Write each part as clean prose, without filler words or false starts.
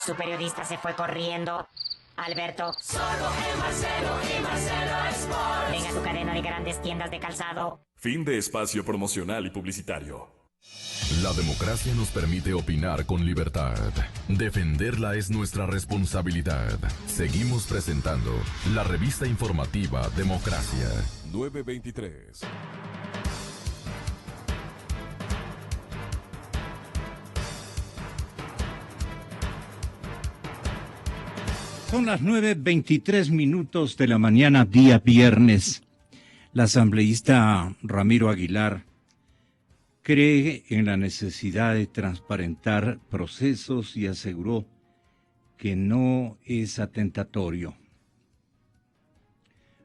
Su periodista se fue corriendo. Alberto. Solo y Marcelo Sports. Venga a tu cadena de grandes tiendas de calzado. Fin de espacio promocional y publicitario. La democracia nos permite opinar con libertad. Defenderla es nuestra responsabilidad. Seguimos presentando la revista informativa Democracia. 923. Son las 9:23 de la mañana, día viernes. La asambleísta Ramiro Aguilar cree en la necesidad de transparentar procesos y aseguró que no es atentatorio.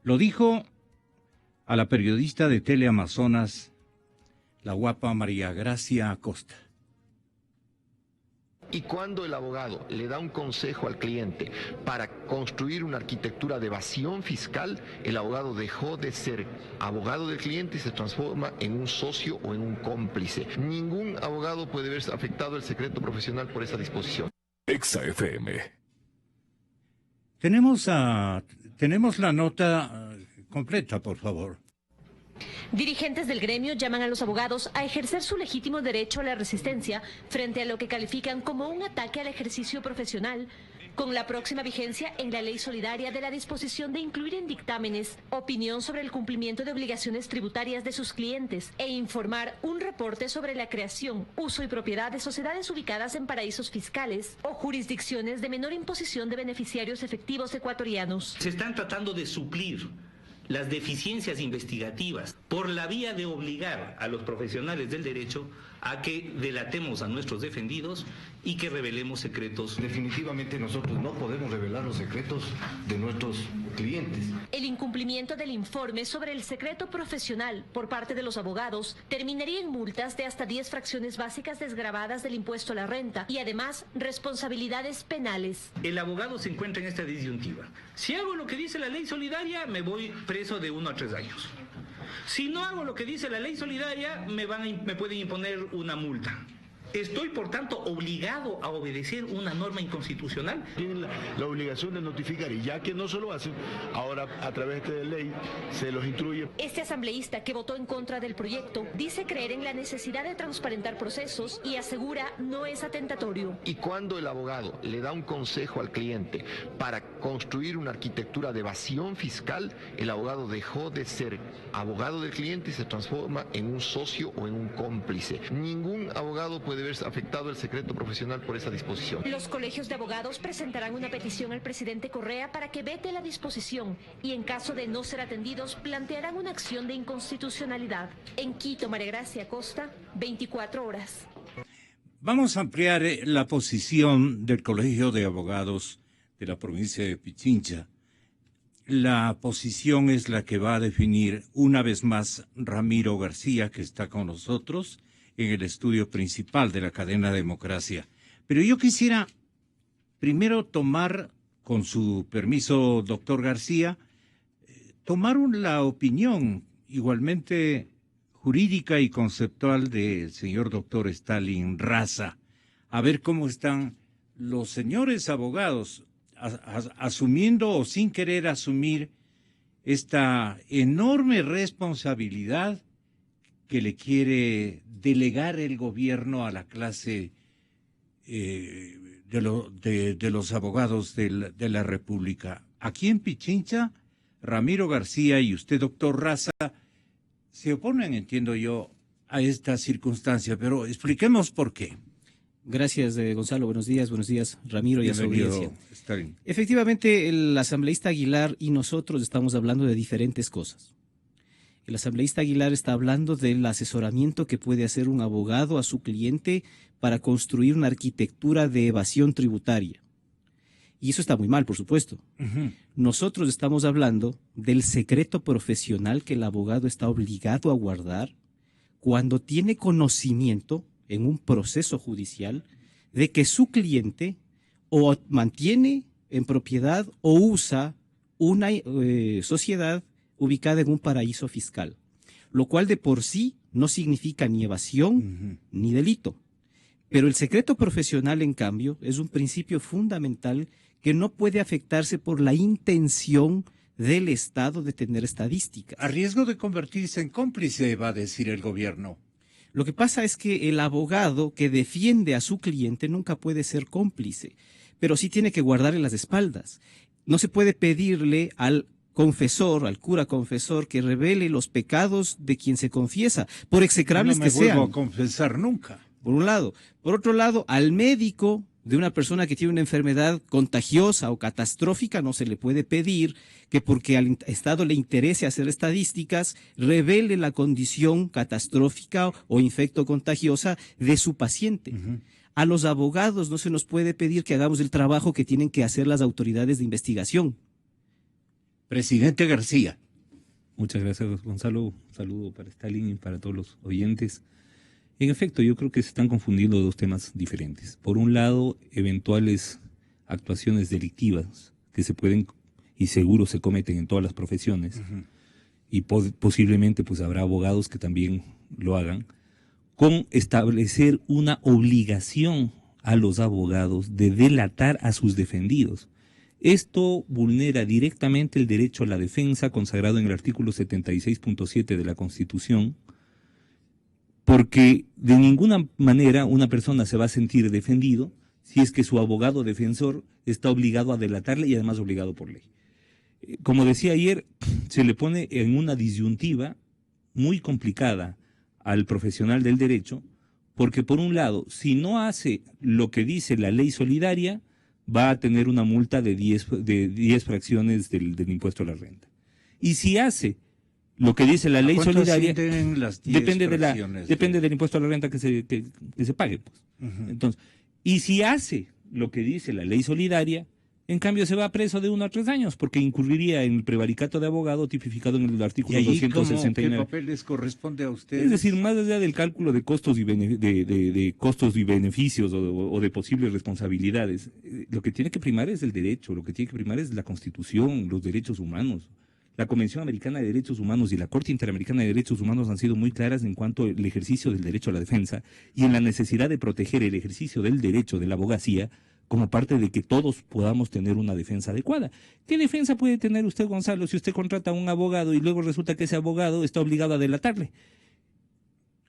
Lo dijo a la periodista de Teleamazonas, la guapa María Gracia Acosta. Y cuando el abogado le da un consejo al cliente para construir una arquitectura de evasión fiscal, el abogado dejó de ser abogado del cliente y se transforma en un socio o en un cómplice. Ningún abogado puede verse afectado el secreto profesional por esa disposición. Exa FM. Tenemos la nota completa, por favor. Dirigentes del gremio llaman a los abogados a ejercer su legítimo derecho a la resistencia frente a lo que califican como un ataque al ejercicio profesional, con la próxima vigencia en la ley solidaria de la disposición de incluir en dictámenes opinión sobre el cumplimiento de obligaciones tributarias de sus clientes e informar un reporte sobre la creación, uso y propiedad de sociedades ubicadas en paraísos fiscales o jurisdicciones de menor imposición de beneficiarios efectivos ecuatorianos. Se están tratando de suplir las deficiencias investigativas por la vía de obligar a los profesionales del derecho a que delatemos a nuestros defendidos y que revelemos secretos. Definitivamente nosotros no podemos revelar los secretos de nuestros clientes. El incumplimiento del informe sobre el secreto profesional por parte de los abogados terminaría en multas de hasta 10 fracciones básicas desgravadas del impuesto a la renta y además responsabilidades penales. El abogado se encuentra en esta disyuntiva. Si hago lo que dice la ley solidaria, me voy preso de 1 a 3 años. Si no hago lo que dice la ley solidaria, me pueden imponer una multa. Estoy, por tanto, obligado a obedecer una norma inconstitucional. Tienen la obligación de notificar y ya que no se lo hacen, ahora a través de ley se los instruye. Este asambleísta que votó en contra del proyecto dice creer en la necesidad de transparentar procesos y asegura no es atentatorio. Y cuando el abogado le da un consejo al cliente para construir una arquitectura de evasión fiscal, el abogado dejó de ser abogado del cliente y se transforma en un socio o en un cómplice. Ningún abogado puede verse afectado el secreto profesional por esa disposición. Los colegios de abogados presentarán una petición al presidente Correa para que vete la disposición y en caso de no ser atendidos plantearán una acción de inconstitucionalidad. En Quito, María Gracia Acosta, 24 horas. Vamos a ampliar la posición del Colegio de Abogados de la provincia de Pichincha. La posición es la que va a definir una vez más Ramiro García, que está con nosotros en el estudio principal de la cadena Democracia. Pero yo quisiera primero tomar, con su permiso, doctor García, tomar la opinión igualmente jurídica y conceptual del señor doctor Stalin Raza, a ver cómo están los señores abogados asumiendo o sin querer asumir esta enorme responsabilidad que le quiere delegar el gobierno a la clase de los abogados de la República. Aquí en Pichincha, Ramiro García y usted, doctor Raza, se oponen, entiendo yo, a esta circunstancia, pero expliquemos por qué. Gracias, Gonzalo. Buenos días, Ramiro y a su audiencia. Stalin. Efectivamente, el asambleísta Aguilar y nosotros estamos hablando de diferentes cosas. El asambleísta Aguilar está hablando del asesoramiento que puede hacer un abogado a su cliente para construir una arquitectura de evasión tributaria. Y eso está muy mal, por supuesto. Nosotros estamos hablando del secreto profesional que el abogado está obligado a guardar cuando tiene conocimiento en un proceso judicial de que su cliente o mantiene en propiedad o usa una sociedad ubicada en un paraíso fiscal, lo cual de por sí no significa ni evasión ni delito. Pero el secreto profesional, en cambio, es un principio fundamental que no puede afectarse por la intención del Estado de tener estadísticas. A riesgo de convertirse en cómplice, va a decir el gobierno. Lo que pasa es que el abogado que defiende a su cliente nunca puede ser cómplice, pero sí tiene que guardarle las espaldas. No se puede pedirle al confesor, al cura confesor, que revele los pecados de quien se confiesa, por execrables que sean. No me vuelvo a confesar nunca. Por un lado. Por otro lado, al médico de una persona que tiene una enfermedad contagiosa o catastrófica no se le puede pedir que porque al Estado le interese hacer estadísticas, revele la condición catastrófica o infecto-contagiosa de su paciente. A los abogados no se nos puede pedir que hagamos el trabajo que tienen que hacer las autoridades de investigación. Presidente García. Muchas gracias, Gonzalo. Un saludo para Stalin y para todos los oyentes. En efecto, yo creo que se están confundiendo dos temas diferentes. Por un lado, eventuales actuaciones delictivas que se pueden y seguro se cometen en todas las profesiones, y posiblemente pues habrá abogados que también lo hagan, con establecer una obligación a los abogados de delatar a sus defendidos. Esto vulnera directamente el derecho a la defensa consagrado en el artículo 76.7 de la Constitución, porque de ninguna manera una persona se va a sentir defendido si es que su abogado defensor está obligado a delatarle y además obligado por ley. Como decía ayer, se le pone en una disyuntiva muy complicada al profesional del derecho, porque por un lado, si no hace lo que dice la ley solidaria, va a tener una multa de 10 fracciones del impuesto a la renta. Y si hace lo que dice la ley solidaria, depende del impuesto a la renta que se pague. Pues. Entonces, y si hace lo que dice la ley solidaria, en cambio se va preso de 1 a 3 años, porque incurriría en el prevaricato de abogado tipificado en el artículo 269. ¿Qué papel les corresponde a ustedes? Es decir, más allá del cálculo de costos y, de costos y beneficios o de posibles responsabilidades, lo que tiene que primar es el derecho, lo que tiene que primar es la Constitución, los derechos humanos. La Convención Americana de Derechos Humanos y la Corte Interamericana de Derechos Humanos han sido muy claras en cuanto al ejercicio del derecho a la defensa y en la necesidad de proteger el ejercicio del derecho de la abogacía como parte de que todos podamos tener una defensa adecuada. ¿Qué defensa puede tener usted, Gonzalo, si usted contrata a un abogado y luego resulta que ese abogado está obligado a delatarle?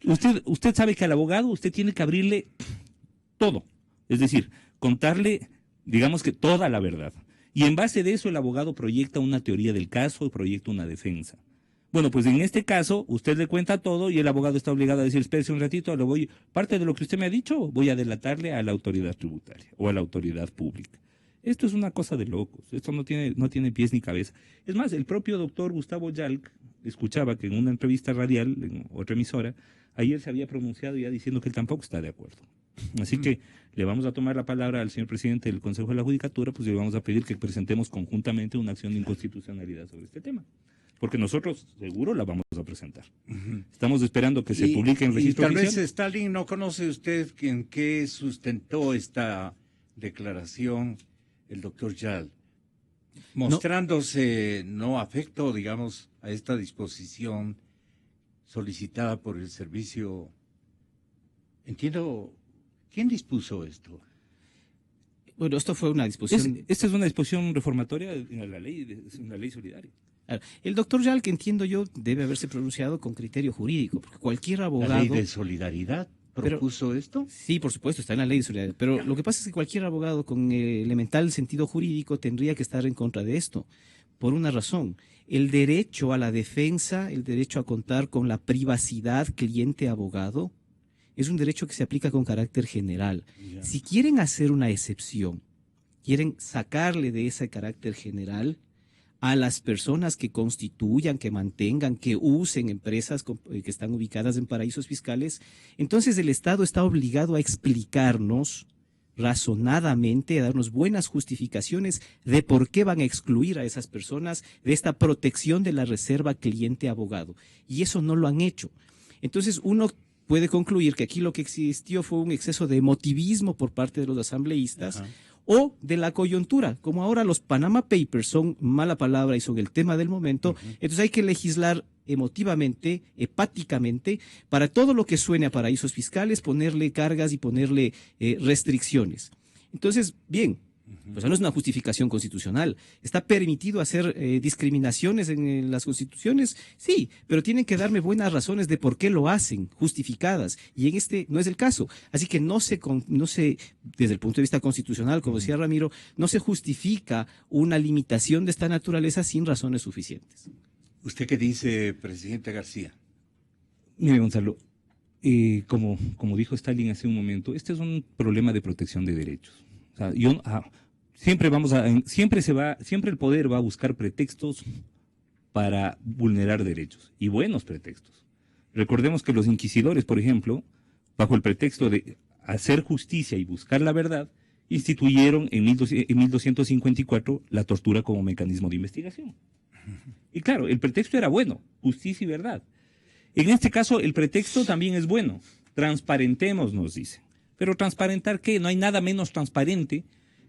Usted sabe que al abogado usted tiene que abrirle todo, es decir, contarle, digamos que toda la verdad. Y en base de eso el abogado proyecta una teoría del caso y proyecta una defensa. Bueno, pues en este caso usted le cuenta todo y el abogado está obligado a decir, espérese un ratito, parte de lo que usted me ha dicho, voy a delatarle a la autoridad tributaria o a la autoridad pública. Esto es una cosa de locos, esto no tiene pies ni cabeza. Es más, el propio doctor Gustavo Yalc escuchaba que en una entrevista radial, en otra emisora, ayer se había pronunciado ya diciendo que él tampoco está de acuerdo. Así que le vamos a tomar la palabra al señor presidente del Consejo de la Judicatura, pues le vamos a pedir que presentemos conjuntamente una acción de inconstitucionalidad sobre este tema. Porque nosotros seguro la vamos a presentar. Estamos esperando que se publique en registro oficial. Tal vez Stalin no conoce usted en qué sustentó esta declaración el doctor Yal, mostrándose no afecto, digamos, a esta disposición solicitada por el servicio. Entiendo, ¿quién dispuso esto? Bueno, esto fue una disposición. Esta es una disposición reformatoria en la ley solidaria. El doctor Yal, que entiendo yo, debe haberse pronunciado con criterio jurídico, porque cualquier abogado... ¿La ley de solidaridad propuso esto? Sí, por supuesto, está en la ley de solidaridad, pero lo que pasa es que cualquier abogado con elemental sentido jurídico tendría que estar en contra de esto, por una razón. El derecho a la defensa, el derecho a contar con la privacidad cliente-abogado, es un derecho que se aplica con carácter general. Si quieren hacer una excepción, quieren sacarle de ese carácter general a las personas que constituyan, que mantengan, que usen empresas que están ubicadas en paraísos fiscales, entonces el Estado está obligado a explicarnos razonadamente, a darnos buenas justificaciones de por qué van a excluir a esas personas de esta protección de la reserva cliente-abogado. Y eso no lo han hecho. Entonces uno puede concluir que aquí lo que existió fue un exceso de emotivismo por parte de los asambleístas, o de la coyuntura. Como ahora los Panama Papers son mala palabra y son el tema del momento, entonces hay que legislar emotivamente, hepáticamente, para todo lo que suene a paraísos fiscales, ponerle cargas y ponerle restricciones. Entonces, bien, pues no es una justificación constitucional. ¿Está permitido hacer discriminaciones en las constituciones? Sí, pero tienen que darme buenas razones de por qué lo hacen, justificadas. Y en este no es el caso. Así que no se, desde el punto de vista constitucional, como decía Ramiro, no se justifica una limitación de esta naturaleza sin razones suficientes. ¿Usted qué dice, presidente García? Mire, Gonzalo, como dijo Stalin hace un momento, este es un problema de protección de derechos. O sea, siempre el poder va a buscar pretextos para vulnerar derechos, y buenos pretextos. Recordemos que los inquisidores, por ejemplo, bajo el pretexto de hacer justicia y buscar la verdad, instituyeron en 1254 la tortura como mecanismo de investigación. Y claro, el pretexto era bueno, justicia y verdad. En este caso, el pretexto también es bueno. Transparentemos, nos dicen. Pero ¿transparentar qué? No hay nada menos transparente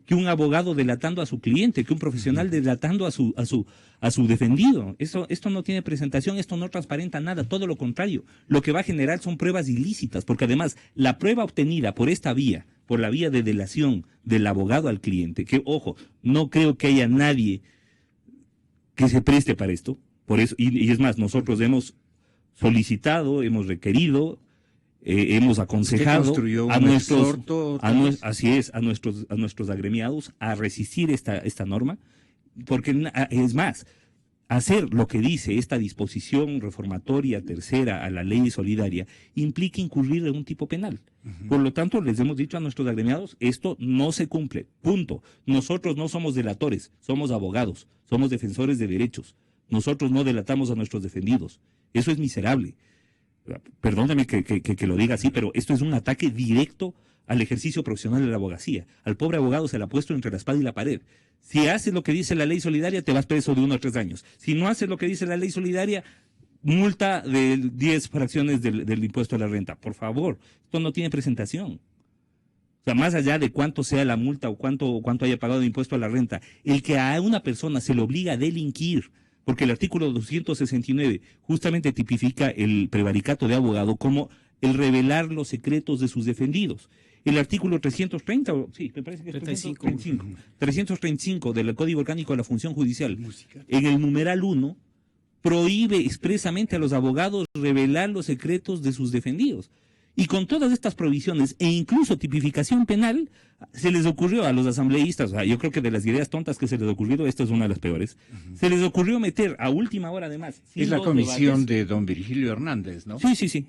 que un abogado delatando a su cliente, que un profesional delatando a su defendido. Esto no tiene presentación, esto no transparenta nada, todo lo contrario. Lo que va a generar son pruebas ilícitas, porque además la prueba obtenida por esta vía, por la vía de delación del abogado al cliente, que ojo, no creo que haya nadie que se preste para esto, por eso, y es más, nosotros hemos solicitado, hemos requerido, hemos aconsejado a nuestros agremiados a resistir esta norma, porque es más, hacer lo que dice esta disposición reformatoria tercera a la ley solidaria implica incurrir en un tipo penal. Por lo tanto, les hemos dicho a nuestros agremiados, esto no se cumple, punto. Nosotros no somos delatores, somos abogados, somos defensores de derechos. Nosotros no delatamos a nuestros defendidos. Eso es miserable. Perdóname que lo diga así, pero esto es un ataque directo al ejercicio profesional de la abogacía. Al pobre abogado se le ha puesto entre la espada y la pared. Si haces lo que dice la ley solidaria, te vas preso de 1 a 3 años. Si no haces lo que dice la ley solidaria, multa de 10 fracciones del impuesto a la renta. Por favor, esto no tiene presentación. O sea, más allá de cuánto sea la multa o cuánto haya pagado de impuesto a la renta, el que a una persona se le obliga a delinquir, porque el artículo 269 justamente tipifica el prevaricato de abogado como el revelar los secretos de sus defendidos. El artículo 330, sí, me parece que es 335 del Código Orgánico de la Función Judicial, en el numeral 1, prohíbe expresamente a los abogados revelar los secretos de sus defendidos. Y con todas estas provisiones e incluso tipificación penal, se les ocurrió a los asambleístas, o sea, yo creo que de las ideas tontas que se les ocurrió, esta es una de las peores, se les ocurrió meter a última hora además. Es la comisión de don Virgilio Hernández, ¿no? Sí.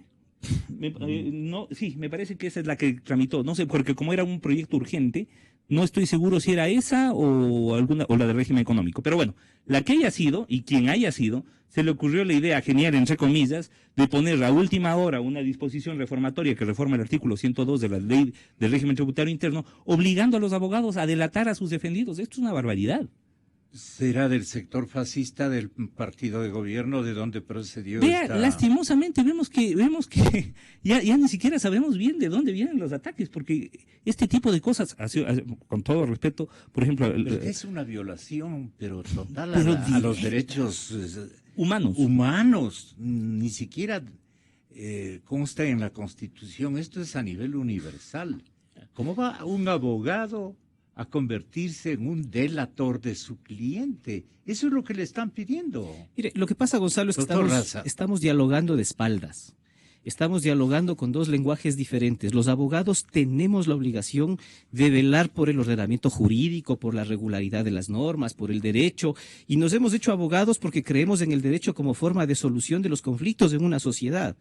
Me parece que esa es la que tramitó, no sé, porque como era un proyecto urgente, no estoy seguro si era esa o la de régimen económico. Pero bueno, la que haya sido y quien haya sido, se le ocurrió la idea genial, entre comillas, de poner a última hora una disposición reformatoria que reforma el artículo 102 de la ley del régimen tributario interno, obligando a los abogados a delatar a sus defendidos. Esto es una barbaridad. ¿Será del sector fascista del partido de gobierno de donde procedió lastimosamente vemos que ya ni siquiera sabemos bien de dónde vienen los ataques, porque este tipo de cosas, con todo respeto, por ejemplo... es una violación, pero total a los derechos humanos. Ni siquiera consta en la Constitución. Esto es a nivel universal. ¿Cómo va un abogado a convertirse en un delator de su cliente? Eso es lo que le están pidiendo. Mire, lo que pasa, Gonzalo, es que estamos dialogando de espaldas. Estamos dialogando con dos lenguajes diferentes. Los abogados tenemos la obligación de velar por el ordenamiento jurídico, por la regularidad de las normas, por el derecho, y nos hemos hecho abogados porque creemos en el derecho como forma de solución de los conflictos en una sociedad.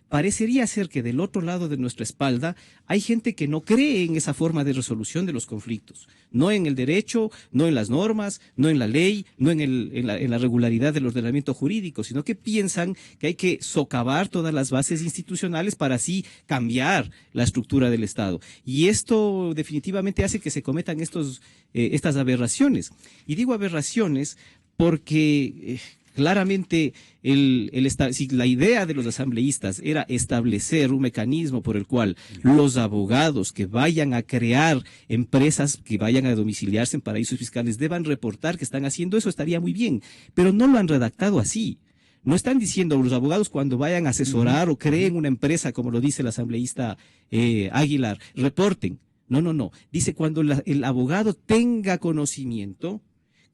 Parecería ser que del otro lado de nuestra espalda hay gente que no cree en esa forma de resolución de los conflictos, no en el derecho, no en las normas, no en la ley, no en la regularidad del ordenamiento jurídico, sino que piensan que hay que socavar todas las bases institucionales para así cambiar la estructura del Estado. Y esto definitivamente hace que se cometan estas aberraciones. Y digo aberraciones porque... claramente, si la idea de los asambleístas era establecer un mecanismo por el cual los abogados que vayan a crear empresas, que vayan a domiciliarse en paraísos fiscales, deban reportar que están haciendo eso, estaría muy bien, pero no lo han redactado así. No están diciendo los abogados cuando vayan a asesorar o creen una empresa, como lo dice el asambleísta Aguilar, reporten. No. Dice cuando el abogado tenga conocimiento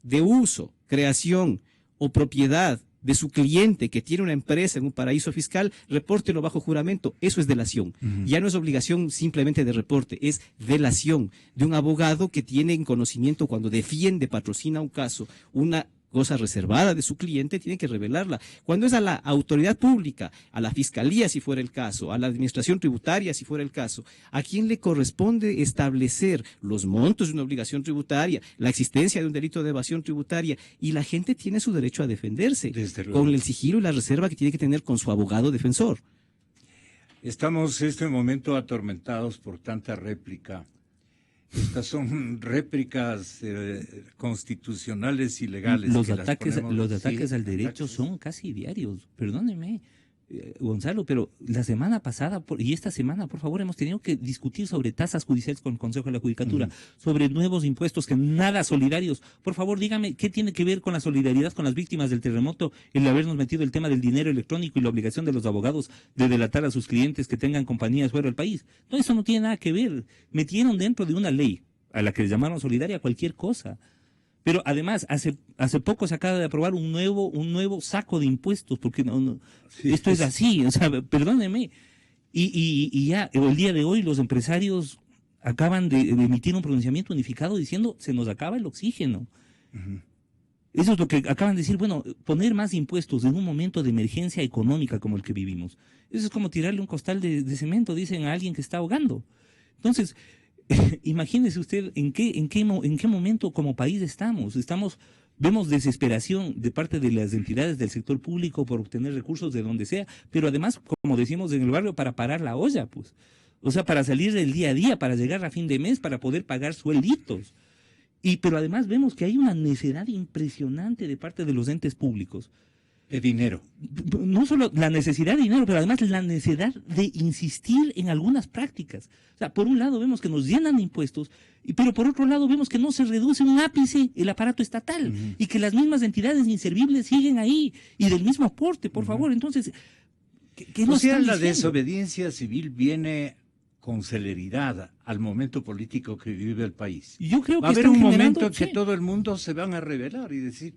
de uso, creación o propiedad de su cliente que tiene una empresa en un paraíso fiscal, repórtelo bajo juramento. Eso es delación. Ya no es obligación simplemente de reporte, es delación de un abogado que tiene en conocimiento cuando defiende, patrocina un caso, una cosa reservada de su cliente, tiene que revelarla. Cuando es a la autoridad pública, a la fiscalía si fuera el caso, a la administración tributaria si fuera el caso, ¿a quién le corresponde establecer los montos de una obligación tributaria, la existencia de un delito de evasión tributaria? Y la gente tiene su derecho a defenderse con el sigilo y la reserva que tiene que tener con su abogado defensor. Estamos en este momento atormentados por tanta réplica. Estas son réplicas constitucionales y legales. Los ataques al derecho son casi diarios. Perdóneme, Gonzalo, pero la semana pasada y esta semana, por favor, hemos tenido que discutir sobre tasas judiciales con el Consejo de la Judicatura, sobre nuevos impuestos que nada solidarios. Por favor, dígame, ¿qué tiene que ver con la solidaridad con las víctimas del terremoto el habernos metido el tema del dinero electrónico y la obligación de los abogados de delatar a sus clientes que tengan compañías fuera del país? No, eso no tiene nada que ver. Metieron dentro de una ley a la que le llamaron solidaria cualquier cosa. Pero además, hace poco se acaba de aprobar un nuevo saco de impuestos, porque esto es así, o sea, perdónenme. Y ya el día de hoy los empresarios acaban de emitir un pronunciamiento unificado diciendo se nos acaba el oxígeno. Eso es lo que acaban de decir. Bueno, poner más impuestos en un momento de emergencia económica como el que vivimos, eso es como tirarle un costal de cemento, dicen, a alguien que está ahogando. Entonces, imagínese usted en qué momento como país estamos. Vemos desesperación de parte de las entidades del sector público por obtener recursos de donde sea, pero además, como decimos en el barrio, para parar la olla, pues. O sea, para salir del día a día, para llegar a fin de mes, para poder pagar suelditos. Pero además vemos que hay una necedad impresionante de parte de los entes públicos. De dinero. No solo la necesidad de dinero, pero además la necesidad de insistir en algunas prácticas. O sea, por un lado vemos que nos llenan de impuestos, pero por otro lado vemos que no se reduce un ápice el aparato estatal y que las mismas entidades inservibles siguen ahí y del mismo aporte, por favor. Entonces, ¿qué nos están diciendo? La desobediencia civil viene con celeridad al momento político que vive el país. Yo creo que va a haber un momento en que todo el mundo se van a rebelar y decir,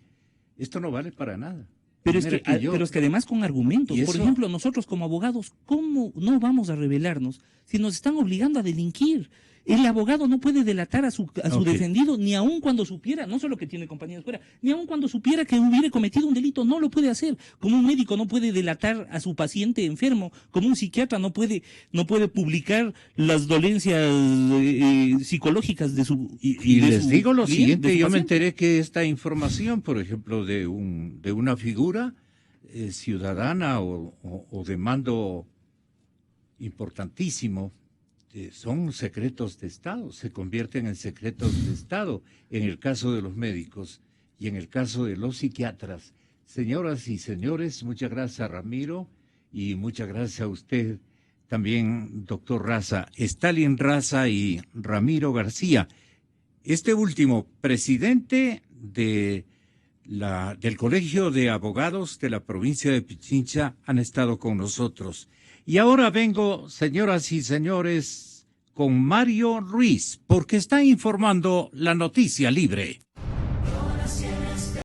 esto no vale para nada. Pero es que además con argumentos. Por ejemplo, nosotros como abogados, ¿cómo no vamos a rebelarnos si nos están obligando a delinquir? El abogado no puede delatar a su defendido, ni aun cuando supiera, no solo que tiene compañías fuera, ni aun cuando supiera que hubiera cometido un delito, no lo puede hacer. Como un médico no puede delatar a su paciente enfermo, como un psiquiatra no puede publicar las dolencias psicológicas de su Y les digo lo siguiente, yo me enteré que esta información, por ejemplo, de una figura ciudadana o de mando importantísimo, son secretos de Estado, se convierten en secretos de Estado en el caso de los médicos y en el caso de los psiquiatras. Señoras y señores, muchas gracias a Ramiro y muchas gracias a usted también, doctor Raza, Stalin Raza y Ramiro García. Este último, presidente del Colegio de Abogados de la provincia de Pichincha, han estado con nosotros. Y ahora vengo, señoras y señores, con Mario Ruiz, porque está informando la Noticia Libre.